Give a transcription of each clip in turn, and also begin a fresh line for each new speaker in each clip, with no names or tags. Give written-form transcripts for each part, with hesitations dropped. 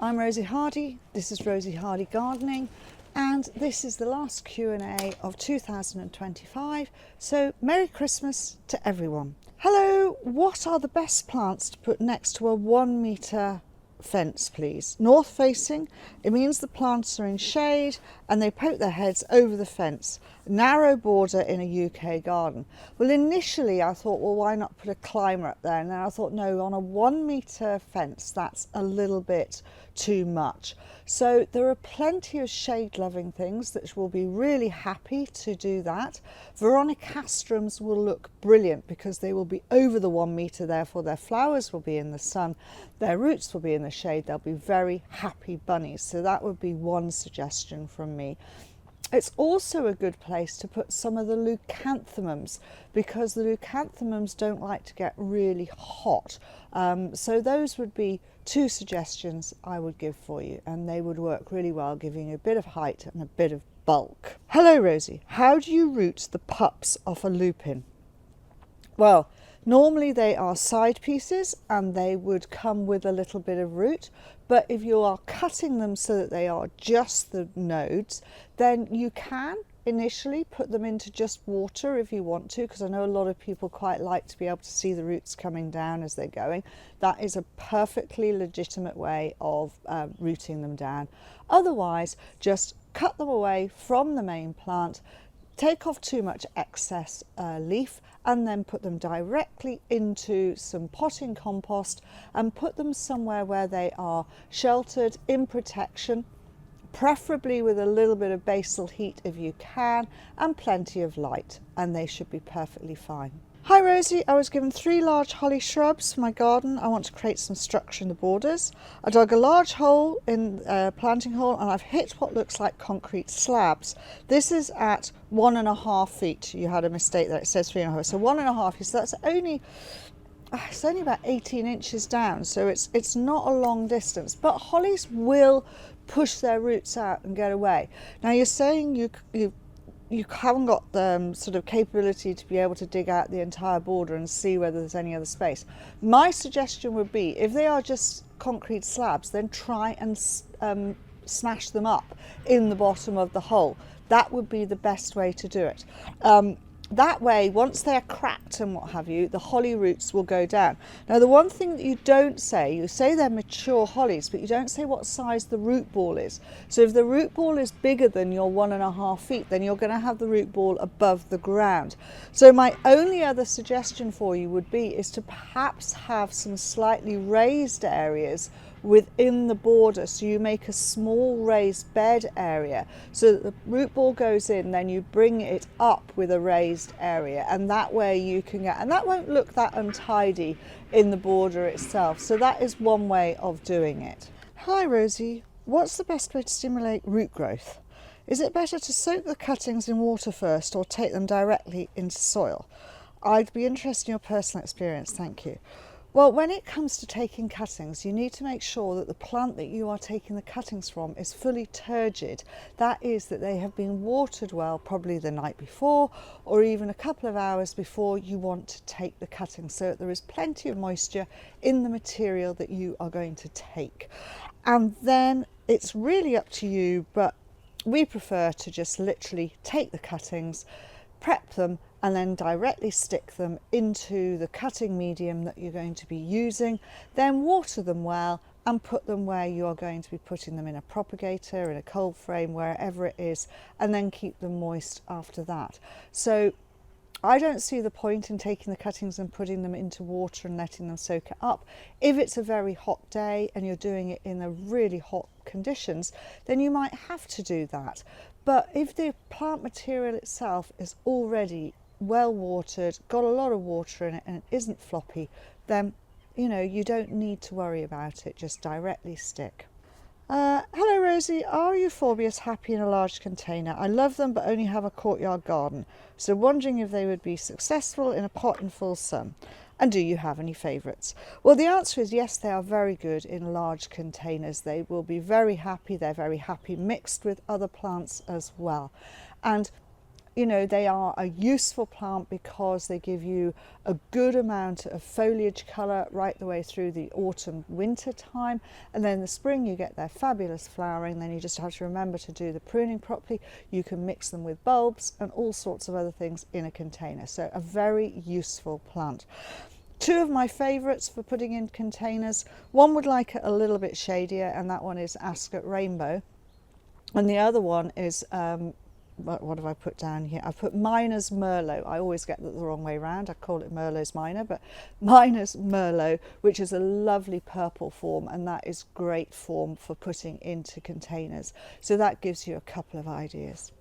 I'm Rosie Hardy, this is Rosie Hardy Gardening, and this is the last Q&A of 2025, so Merry Christmas to everyone. Hello, what are the best plants to put next to a 1 metre fence, please? North facing, it means the plants are in shade and they poke their heads over the fence. Narrow border in a UK garden. Well, initially I thought, well, why not put a climber up there? And then I thought, no, on a 1 metre fence, that's a little bit too much. So there are plenty of shade loving things that will be really happy to do that. Veronicastrums will look brilliant because they will be over the 1 metre, therefore their flowers will be in the sun, their roots will be in the shade, they'll be very happy bunnies. So that would be one suggestion from me. It's also a good place to put some of the leucanthemums because the leucanthemums don't like to get really hot. So those would be two suggestions I would give for you, and they would work really well, giving you a bit of height and a bit of bulk. Hello Rosie, how do you root the pups off a lupin? Well, normally they are side pieces and they would come with a little bit of root, but if you are cutting them so that they are just the nodes, then you can initially put them into just water if you want to, because I know a lot of people quite like to be able to see the roots coming down as they're going. That is a perfectly legitimate way of rooting them down. Otherwise, just cut them away from the main plant, take off too much excess leaf, and then put them directly into some potting compost and put them somewhere where they are sheltered, in protection, preferably with a little bit of basal heat if you can, and plenty of light, and they should be perfectly fine. Hi Rosie, I was given 3 large holly shrubs for my garden. I want to create some structure in the borders. I dug a large hole in a planting hole and I've hit what looks like concrete slabs. This is at 1.5 feet. You had a mistake there, it says 3.5. So 1.5 feet, so that's only, it's only about 18 inches down, so it's not a long distance. But hollies will push their roots out and get away. Now you're saying you haven't got the sort of capability to be able to dig out the entire border and see whether there's any other space. My suggestion would be, if they are just concrete slabs, then try and smash them up in the bottom of the hole. That would be the best way to do it. That way, once they're cracked and what have you, the holly roots will go down. Now, the one thing that you don't say, you say they're mature hollies, but you don't say what size the root ball is. So if the root ball is bigger than your 1.5 feet, then you're going to have the root ball above the ground. So my only other suggestion for you would be is to perhaps have some slightly raised areas within the border, so you make a small raised bed area so that the root ball goes in, then you bring it up with a raised area, and that way you can get, and that won't look that untidy in the border itself. So that is one way of doing it. Hi Rosie, what's the best way to stimulate root growth? Is it better to soak the cuttings in water first or take them directly into soil? I'd be interested in your personal experience, thank you. Well, when it comes to taking cuttings, you need to make sure that the plant that you are taking the cuttings from is fully turgid. That is, that they have been watered well, probably the night before or even a couple of hours before you want to take the cuttings, so that there is plenty of moisture in the material that you are going to take. And then it's really up to you, but we prefer to just literally take the cuttings, prep them, and then directly stick them into the cutting medium that you're going to be using, then water them well and put them where you are going to be putting them, in a propagator, in a cold frame, wherever it is, and then keep them moist after that. So I don't see the point in taking the cuttings and putting them into water and letting them soak it up. If it's a very hot day and you're doing it in a really hot conditions, then you might have to do that. But if the plant material itself is already well watered, got a lot of water in it, and it isn't floppy, then you don't need to worry about it, just directly stick. Hello Rosie, are euphorbias happy in a large container? I love them but only have a courtyard garden, so wondering if they would be successful in a pot in full sun. And do you have any favourites? Well, the answer is yes, they are very good in large containers. They will be very happy. They're very happy mixed with other plants as well. And you know, they are a useful plant because they give you a good amount of foliage colour right the way through the autumn winter time, and then in the spring you get their fabulous flowering. Then you just have to remember to do the pruning properly. You can mix them with bulbs and all sorts of other things in a container, so a very useful plant. Two of my favourites for putting in containers, one would like it a little bit shadier, and that one is Ascot Rainbow, and the other one is what have I put down here? I've put Miner's Merlot. I always get that the wrong way around. I call it Merlot's Minor, but Miner's Merlot, which is a lovely purple form, and that is great form for putting into containers. So that gives you a couple of ideas.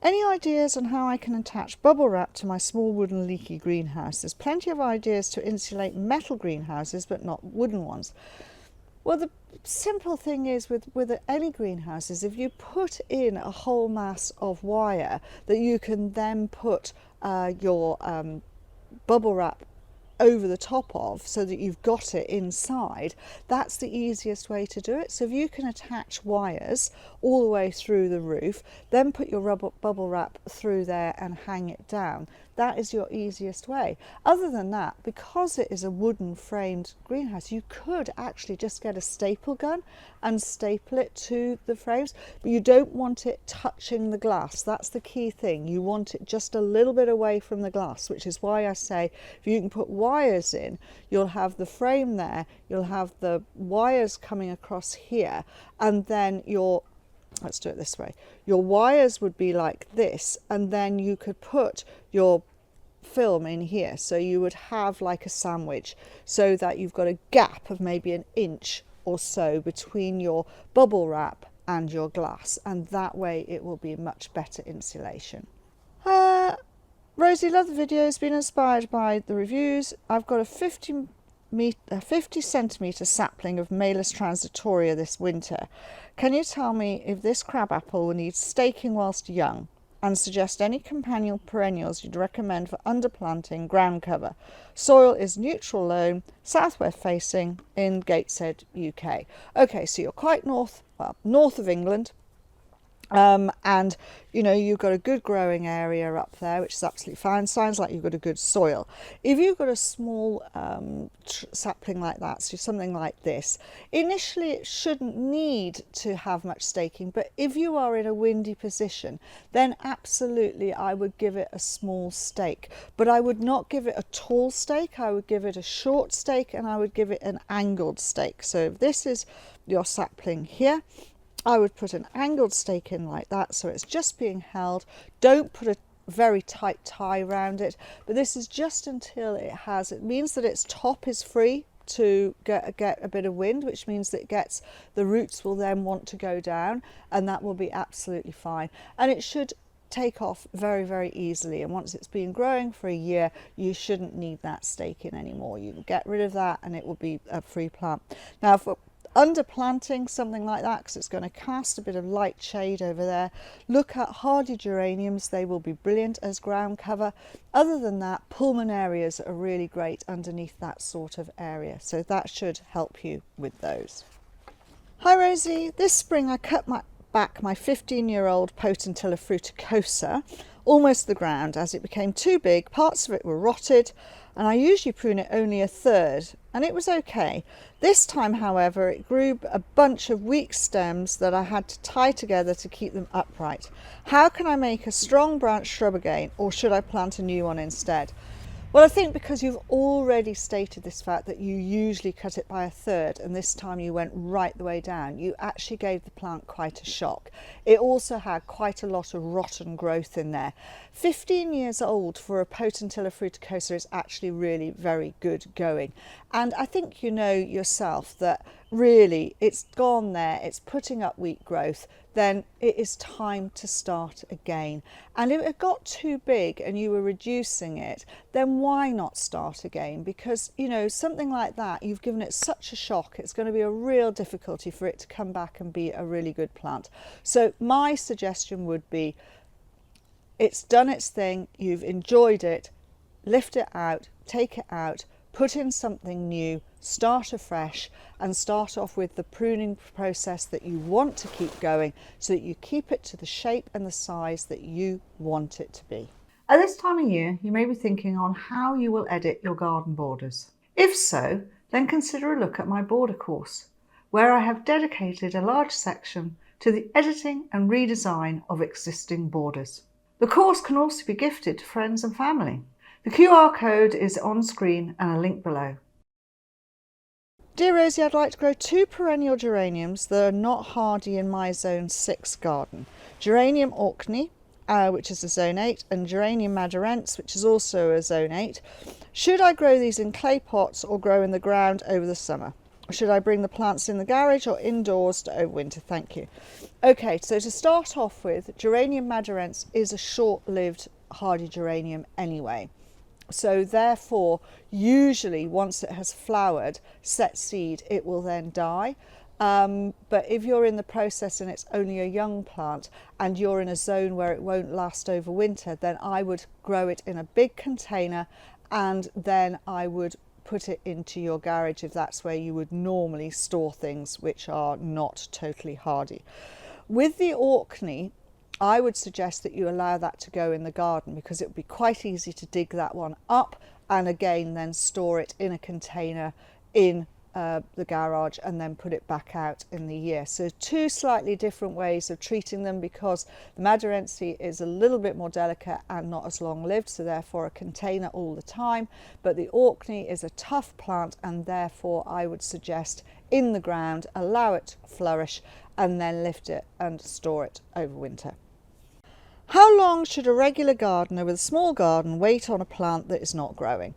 Any ideas on how I can attach bubble wrap to my small wooden leaky greenhouse? There's plenty of ideas to insulate metal greenhouses, but not wooden ones. Well, the simple thing is with any greenhouses, if you put in a whole mass of wire that you can then put your bubble wrap over the top of, so that you've got it inside, that's the easiest way to do it. So if you can attach wires all the way through the roof, then put your bubble wrap through there and hang it down, that is your easiest way. Other than that, because it is a wooden framed greenhouse, you could actually just get a staple gun and staple it to the frames, but you don't want it touching the glass. That's the key thing. You want it just a little bit away from the glass, which is why I say if you can put wires in, you'll have the frame there, you'll have the wires coming across here, and then let's do it this way. Your wires would be like this, and then you could put your film in here, so you would have like a sandwich, so that you've got a gap of maybe an inch or so between your bubble wrap and your glass, and that way it will be much better insulation. Rosie, love the videos, been inspired by the reviews. I've got a 50 centimetre sapling of Malus transitoria this winter. Can you tell me if this crabapple will need staking whilst young, and suggest any companion perennials you'd recommend for underplanting ground cover? Soil is neutral loam, southwest facing, in Gateshead, UK. Okay, so you're quite north of England. And you know, you've got a good growing area up there, which is absolutely fine. Sounds like you've got a good soil. If you've got a small sapling like that, so something like this, initially it shouldn't need to have much staking, but if you are in a windy position, then absolutely I would give it a small stake, but I would not give it a tall stake. I would give it a short stake, and I would give it an angled stake. So if this is your sapling here, I would put an angled stake in like that, so it's just being held. Don't put a very tight tie around it, but this is just until it means that its top is free to get a bit of wind, which means that the roots will then want to go down, and that will be absolutely fine. And it should take off very, very easily, and once it's been growing for a year, you shouldn't need that staking anymore. You can get rid of that and it will be a free plant. Now for underplanting something like that, because it's going to cast a bit of light shade over there, look at hardy geraniums. They will be brilliant as ground cover. Other than that, pulmonarias are really great underneath that sort of area, so that should help you with those. Hi Rosie, this spring I cut back my 15-year-old Potentilla fruticosa almost to the ground as it became too big. Parts of it were rotted, and I usually prune it only a third, and it was okay. This time, however, it grew a bunch of weak stems that I had to tie together to keep them upright. How can I make a strong branch shrub again, or should I plant a new one instead? Well, I think because you've already stated this fact that you usually cut it by a third, and this time you went right the way down, you actually gave the plant quite a shock. It also had quite a lot of rotten growth in there. 15 years old for a Potentilla fruticosa is actually really very good going. And I think you know yourself that really it's gone there, it's putting up weak growth, then it is time to start again. And if it got too big and you were reducing it, then why not start again? Because, you know, something like that, you've given it such a shock, it's going to be a real difficulty for it to come back and be a really good plant. So my suggestion would be, it's done its thing, you've enjoyed it, lift it out, take it out, put in something new, start afresh, and start off with the pruning process that you want to keep going so that you keep it to the shape and the size that you want it to be. At this time of year, you may be thinking on how you will edit your garden borders. If so, then consider a look at my border course, where I have dedicated a large section to the editing and redesign of existing borders. The course can also be gifted to friends and family. The QR code is on screen and a link below. Dear Rosie, I'd like to grow 2 perennial geraniums that are not hardy in my Zone 6 garden. Geranium Orkney, which is a Zone 8, and Geranium Madurense, which is also a Zone 8. Should I grow these in clay pots or grow in the ground over the summer? Should I bring the plants in the garage or indoors to overwinter? Thank you. Okay, so to start off with, Geranium Madurense is a short-lived hardy geranium anyway. So therefore, usually once it has flowered, set seed, it will then die. But if you're in the process and it's only a young plant and you're in a zone where it won't last over winter, then I would grow it in a big container and then I would put it into your garage if that's where you would normally store things which are not totally hardy. With the Orkney, I would suggest that you allow that to go in the garden because it would be quite easy to dig that one up and again then store it in a container in the garage and then put it back out in the year. So 2 slightly different ways of treating them because the Madurense is a little bit more delicate and not as long lived, so therefore a container all the time, but the Orkney is a tough plant and therefore I would suggest in the ground, allow it to flourish and then lift it and store it over winter. How long should a regular gardener with a small garden wait on a plant that is not growing?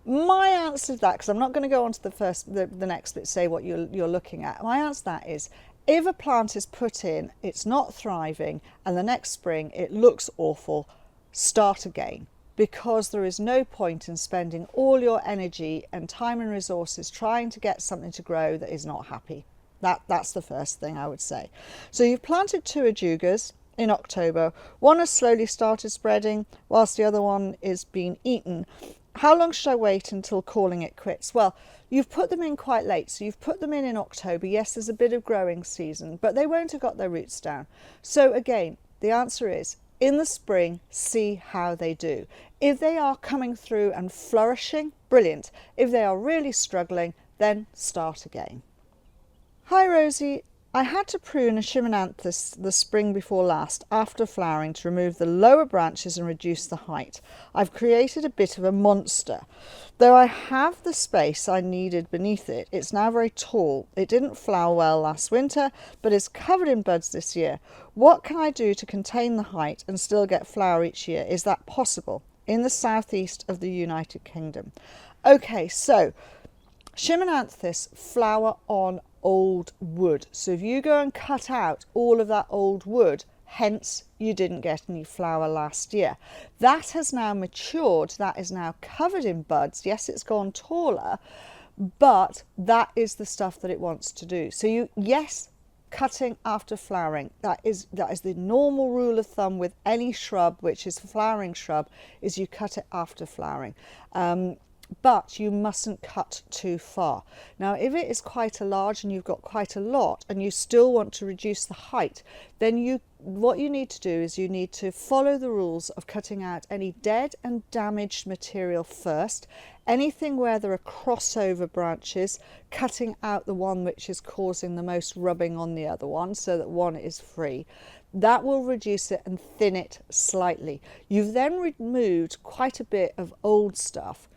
My answer to that, because I'm not going to go on to the next bit, say what you're looking at. My answer to that is, if a plant is put in, it's not thriving, and the next spring it looks awful, start again. Because there is no point in spending all your energy and time and resources trying to get something to grow that is not happy. That's the first thing I would say. So you've planted 2 ajugas in October. One has slowly started spreading whilst the other one is being eaten. How long should I wait until calling it quits? Well, you've put them in quite late. So you've put them in October. Yes, there's a bit of growing season, but they won't have got their roots down. So again, the answer is in the spring, see how they do. If they are coming through and flourishing, brilliant. If they are really struggling, then start again. Hi Rosie, I had to prune a Chimonanthus the spring before last after flowering to remove the lower branches and reduce the height. I've created a bit of a monster. Though I have the space I needed beneath it, it's now very tall. It didn't flower well last winter, but is covered in buds this year. What can I do to contain the height and still get flower each year? Is that possible? In the southeast of the United Kingdom. Okay, so Chimonanthus flower on old wood. So if you go and cut out all of that old wood, hence you didn't get any flower last year. That has now matured, that is now covered in buds. Yes, it's gone taller, but that is the stuff that it wants to do. So yes, cutting after flowering, that is the normal rule of thumb with any shrub which is a flowering shrub, is you cut it after flowering. But you mustn't cut too far. Now, if it is quite a large and you've got quite a lot and you still want to reduce the height, then what you need to do is you need to follow the rules of cutting out any dead and damaged material first. Anything where there are crossover branches, cutting out the one which is causing the most rubbing on the other one so that one is free. That will reduce it and thin it slightly. You've then removed quite a bit of old stuff.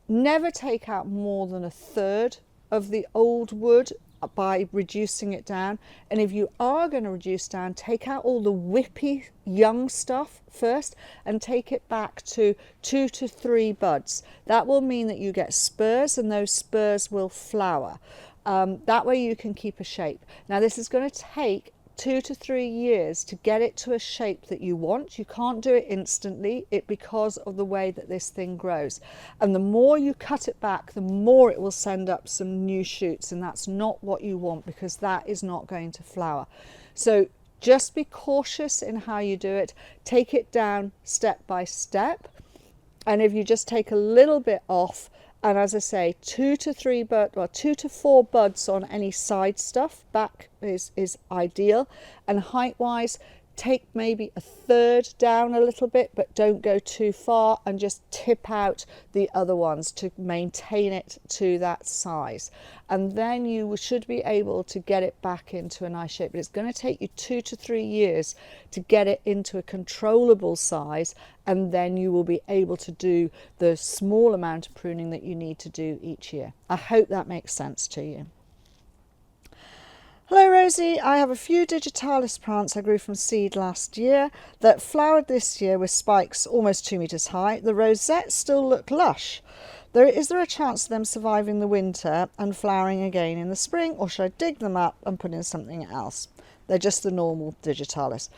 Never take out more than 1/3 of the old wood by reducing it down. And if you are going to reduce down, take out all the whippy young stuff first and take it back to 2 to 3 buds. That will mean that you get spurs and those spurs will flower. That way you can keep a shape. Now this is going to take 2 to 3 years to get it to a shape that you want. You can't do it instantly because of the way that this thing grows. And the more you cut it back, the more it will send up some new shoots, and that's not what you want because that is not going to flower. So just be cautious in how you do it. Take it down step by step. And if you just take a little bit off, and as I say, 2 to 4 buds on any side stuff back is ideal. And height wise, take maybe a third down a little bit, but don't go too far, and just tip out the other ones to maintain it to that size. And then you should be able to get it back into a nice shape. But it's going to take you 2 to 3 years to get it into a controllable size, and then you will be able to do the small amount of pruning that you need to do each year. I hope that makes sense to you. Hello Rosie, I have a few digitalis plants I grew from seed last year that flowered this year with spikes almost 2 meters high. The rosettes still look lush. Is there a chance of them surviving the winter and flowering again in the spring, or should I dig them up and put in something else? They're just the normal digitalis.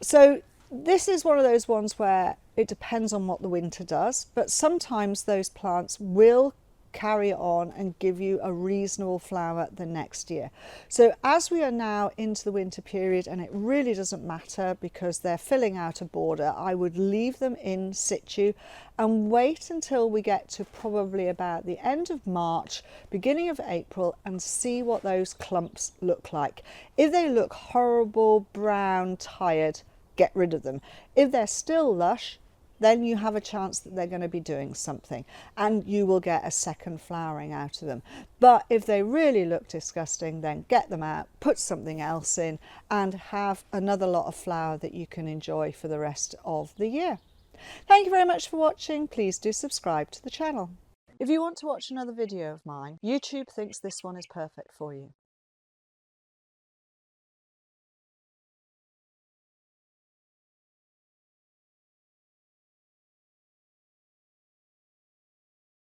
So this is one of those ones where it depends on what the winter does, but sometimes those plants will carry on and give you a reasonable flower the next year. So as we are now into the winter period, and it really doesn't matter because they're filling out a border, I would leave them in situ and wait until we get to probably about the end of March, beginning of April, and see what those clumps look like. If they look horrible, brown, tired, get rid of them. If they're still lush, then you have a chance that they're going to be doing something, and you will get a second flowering out of them. But if they really look disgusting, then get them out, put something else in, and have another lot of flower that you can enjoy for the rest of the year. Thank you very much for watching. Please do subscribe to the channel. If you want to watch another video of mine, YouTube thinks this one is perfect for you.